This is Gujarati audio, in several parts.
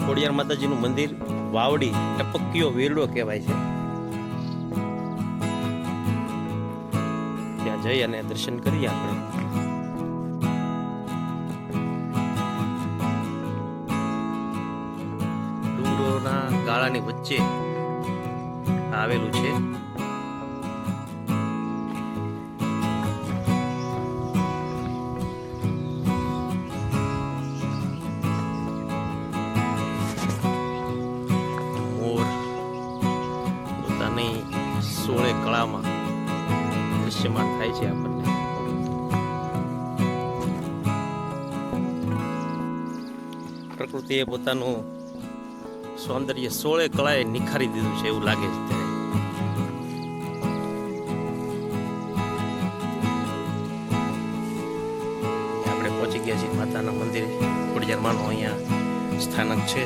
ખોડિયાર માતાજીનું મંદિર વાવડી ટપકીયો વીરડો કહેવાય છે. ત્યાં જઈ અને દર્શન કરીએ આપણે. ડુંગરોના ગાળાની વચ્ચે આવેલું છે. પોતાની 16 કળામાં દૃશ્યમાન થાય છે આપણને. પ્રકૃતિએ પોતાનું સૌંદર્ય 16 કળાએ નિખારી દીધું છે એવું લાગે છે ત્યારે. આપણે પહોંચી ગયા છીએ માતાના મંદિરે. ખોડિયાર માનું અહીંયા સ્થાનક છે.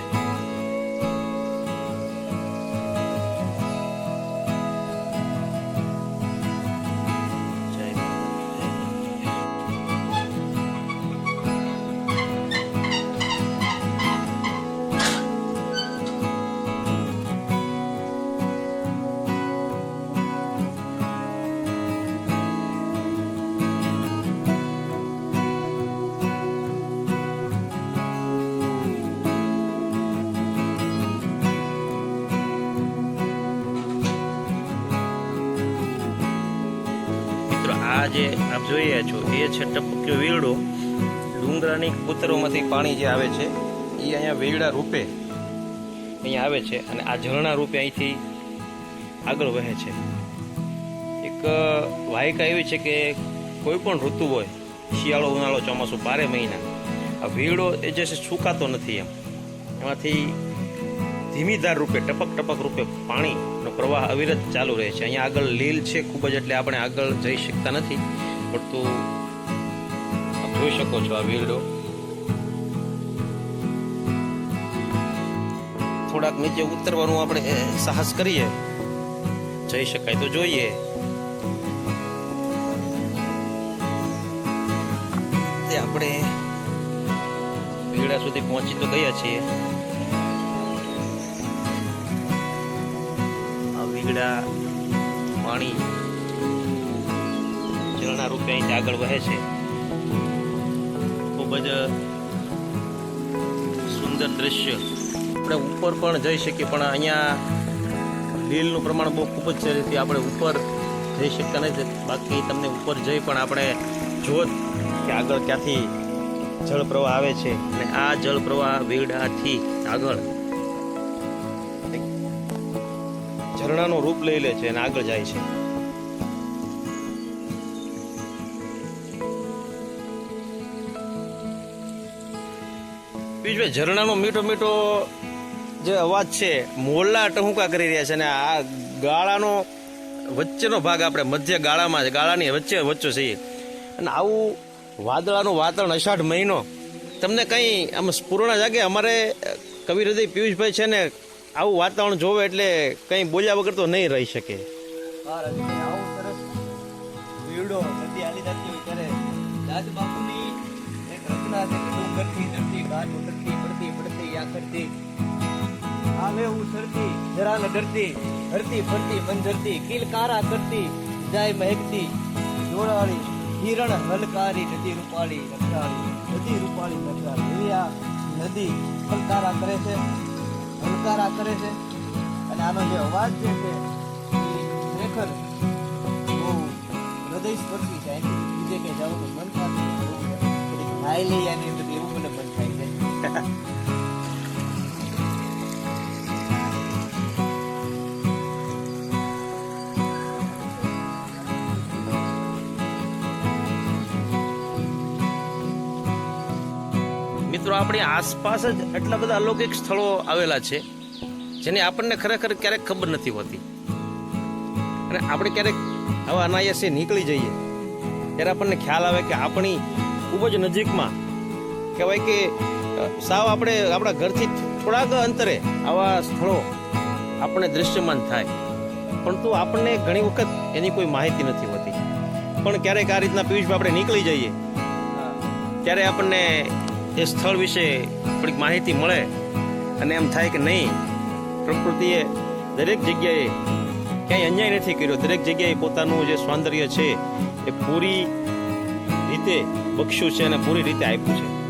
આ જે આપ જોઈ રહ્યા છો એ છે ટપકીયો વીરડો. ડુંગરાની કૂતરોમાંથી પાણી જે આવે છે એ અહીંયા વેરડા રૂપે અહીંયા આવે છે અને આ ઝરણા રૂપે અહીંથી આગળ વહે છે. એક વાહિકા એવી છે કે કોઈ પણ ઋતુ હોય, શિયાળો, ઉનાળો, ચોમાસું, 12 મહિના આ વીરડો એ જે છે સુકાતો નથી. એમાંથી ધીમી ધાર રૂપે ટપક ટપક રૂપે પાણીનો પ્રવાહ અવિરત ચાલુ રહે છે. અહીંયા આગળ લીલ છે ખૂબ જ, એટલે આપણે આગળ જઈ શકતા નથી. પરંતુ આપ જોઈ શકો છો આ વીરડો. થોડાક નીચે ઉતરવાનું આપણે સાહસ કરીએ, જઈ શકાય તો જોઈએ. તે આપણે વીરડા સુધી પહોંચી તો ગયા છીએ. પાણી ઝરણા રૂપે અહીંથી આગળ વહે છે. ખૂબ જ સુંદર દ્રશ્ય. આપણે ઉપર પણ જઈ શકીએ, પણ અહીંયા લીલનું પ્રમાણ બહુ ખૂબ જ છે, તેથી આપણે ઉપર જઈ શકતા નથી. બાકી તમને ઉપર જઈ પણ આપણે જોત કે આગળ ક્યાંથી જળ પ્રવાહ આવે છે. અને આ જળ પ્રવાહ વીરડાથી આગળ ઝરણાનું રૂપ લઈ લે છે અને આગળ જાય છે. બીજું ઝરણાનો મીઠો મીઠો જે અવાજ છે, મોરલા ટહુકા કરી રહ્યા છે. અને આ ગાળાનો વચ્ચેનો ભાગ આપણે મધ્ય ગાળામાં છે, ગાળાની વચ્ચે છીએ. અને આવું વાદળાનું વાતાવરણ, અષાઢ મહિનો, તમને કંઈ આમ સ્ફૂર્ણા જાગે. અમારે કવિ હૃદય પિયુષભાઈ છે ને આવું વાતાવરણ જોવે એટલે કંઈ બોલ્યા વગર તો નહીં રહી શકે. આવું સરસ વીરડો નદી હાલી જતી હોય ત્યારે દાદ બાપુની એક રચના છે કે ડુંગરથી ધરતી ઘાટ ઉતરતી પડતી પડતી આખરતી આવે ઉછળતી જરા ન ડરતી હરતી ફરતી બંધરતી કિલકારા કરતી જાય મહેકતી જોડાળી હિરણ હલકારી નદી રૂપાળી નકરાળી નદી રૂપાળી નકરાળી એવી આ નદી હલકારા કરે છે, હલકારા કરે છે. અને આનો જે અવાજ જે છે એ ખરેખર બહુ હૃદય સ્પર્શી છે. બીજે ક્યાંય જવાનું મન થતું થોડીક નાઈ લઈ આની અંદર એવું મને મન થાય છે. મિત્રો, આપણી આસપાસ જ એટલા બધા અલૌકિક સ્થળો આવેલા છે જેની આપણને ખરેખર ક્યારેક ખબર નથી હોતી. અને આપણે ક્યારેક આવા અનાયાસે નીકળી જઈએ ત્યારે આપણને ખ્યાલ આવે કે આપણી ખૂબ જ નજીકમાં કહેવાય કે સાવ આપણે આપણા ઘરથી થોડાક અંતરે આવા સ્થળો આપણને દૃશ્યમાન થાય, પરંતુ આપણને ઘણી વખત એની કોઈ માહિતી નથી હોતી. પણ ક્યારેક આ રીતના પિયુષભાઈ આપણે નીકળી જઈએ ત્યારે આપણને એ સ્થળ વિશે થોડીક માહિતી મળે અને એમ થાય કે નહીં, પ્રકૃતિએ દરેક જગ્યાએ ક્યાંય અન્યાય નથી કર્યો, દરેક જગ્યાએ પોતાનું જે સૌંદર્ય છે એ પૂરી રીતે બખ્યું છે અને પૂરી રીતે આપ્યું છે.